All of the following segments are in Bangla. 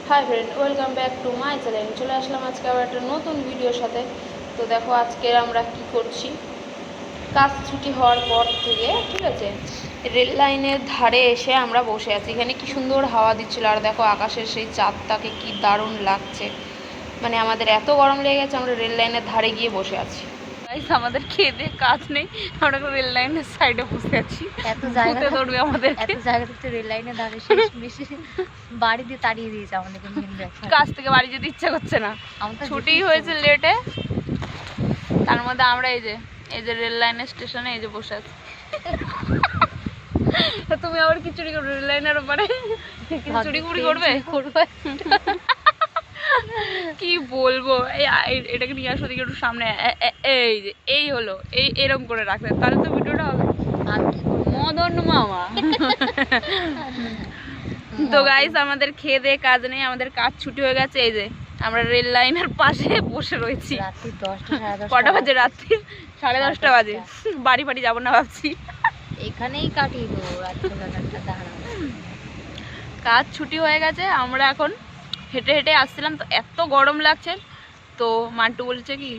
Hi friend, welcome back to my channel. চলে আসলাম আজকে আবার একটা নতুন ভিডিওর সাথে। তো দেখো আজকে আমরা কি করছি। কাজ ছুটি হওয়ার পর থেকে ঠিক আছে, রেল লাইনের ধারে এসে আমরা বসে আছি। এখানে কি সুন্দর হাওয়া দিচ্ছিল, আর দেখো আকাশের সেই চাঁদটাকে কি দারুণ লাগছে। মানে আমাদের এত গরম লেগে গেছে, আমরা রেল লাইনের ধারে গিয়ে বসে আছি। আমাদের খেতে কাজ নেই, আমরা রেল লাইনের সাইডে বসে আছি। এত জায়গা ধরবে আমাদের, এত জায়গা থেকে রেল লাইনে দাঁড়িয়ে শেষ বেশি বাড়ি দিয়ে তাড়িয়ে দিয়েছে আমাদেরকে। কাজ থেকে বাড়ি যেতে ইচ্ছা করছে না, ছুটি হয়েছে লেটে। তার মধ্যে আমরা এই যে রেল লাইনের স্টেশনে এই যে বসে আছি। তুমি আবার কি চুরি করবে রেল লাইনের ওপারে? চুরি কুড়ি করবে? কি বলবো, এটাকে নিয়ে আসো দিকে একটু সামনে। এই যে এই হলো, এরকম করে রাখবে, তাহলে তো ভিডিওটা হবে। মদন মামা। তো গাইস, আমাদের খেয়ে দিয়ে কাজ নেই, আমাদের কাজ ছুটি হয়ে গেছে। এই যে আমরা রেল লাইনের পাশে বসে রয়েছি। কটা বাজে? রাত্রি 10:30 বাজে। বাড়ি বাড়ি যাবো না ভাবছি, এখানেই কাটিয়ে দেবো। কাজ ছুটি হয়ে গেছে, আমরা এখন হেঁটে হেঁটে আসছিলাম। তো এত গরম লাগছে, তো মান্টু বলছে কি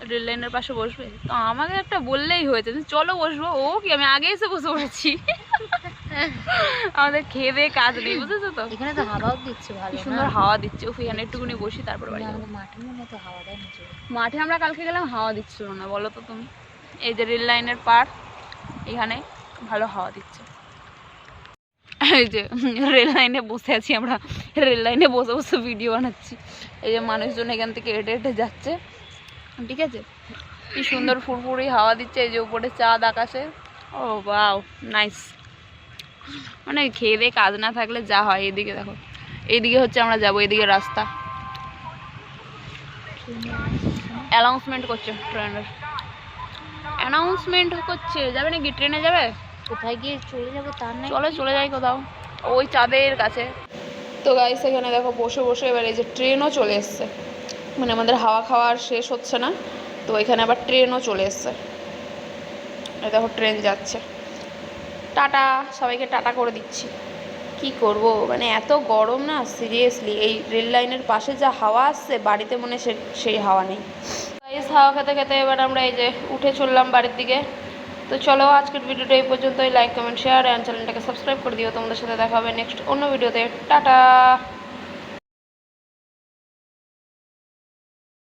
রেল লাইনের পাশে বসবে। তো আমাকে একটা বললেই হয়েছে, চলো বসবো। ও কি, আমি আগে এসে বসে পড়েছি। আমাদের খেয়ে দিয়ে কাজ নেই, বুঝেছো তো। এখানে তো হাওয়াও দিচ্ছে, ভালো সুন্দর হাওয়া দিচ্ছে। এখানে একটুকুনি বসি, তারপর বাড়ি যাবো। মাঠে মনে তো হাওয়া দেয় না। মাঠে আমরা কালকে গেলাম, হাওয়া দিচ্ছিল না, বলো তো তুমি। এই যে রেল লাইনের পার, এখানে ভালো হাওয়া দিচ্ছে। এই যে রেল লাইনে বসে আছি আমরা, রেল লাইনে বসে বসে ভিডিও বানাচ্ছি। এই যে মানুষজন এখান থেকে হেঁটে হেঁটে যাচ্ছে, ঠিক আছে। কি সুন্দর ফুরফুরি হাওয়া দিচ্ছে। এই যে উপরে চাঁদ আকাশে। ও বাও, নাইস। মানে খেয়ে দিয়ে কাজ না থাকলে যা হয়। এদিকে দেখো, এইদিকে হচ্ছে আমরা যাবো, এদিকে রাস্তা। অ্যানাউন্সমেন্ট করছে, ট্রেনের অ্যানাউন্সমেন্ট করছে। যাবে নাকি? ট্রেনে যাবে? কোথায় গিয়ে চলে যাবো তার না, চলে যাই কোথাও, ওই চাঁদের কাছে। তো গাইস, এখানে দেখো বসে বসে এবার এই যে ট্রেনও চলে এসছে। মানে আমাদের হাওয়া খাওয়া আর শেষ হচ্ছে না, তো এখানে আবার ট্রেনও চলে এসছে। এই দেখো ট্রেন যাচ্ছে। টাটা, সবাইকে টাটা করে দিচ্ছি। কি করব, মানে এত গরম না, সিরিয়াসলি। এই রেল লাইনের পাশে যা হাওয়া আসছে, বাড়িতে মনে সেই হাওয়া নেই। গাইস, হাওয়া খেতে খেতে এবার আমরা এই যে উঠে চললাম বাড়ির দিকে। তো চলো, আজকের ভিডিওটা এই পর্যন্তই। লাইক, কমেন্ট, শেয়ার অ্যান্ড চ্যানেলটাকে সাবস্ক্রাইব করে দিও। তোমাদের সাথে দেখা হবে নেক্সট অন্য ভিডিওতে। টাটা।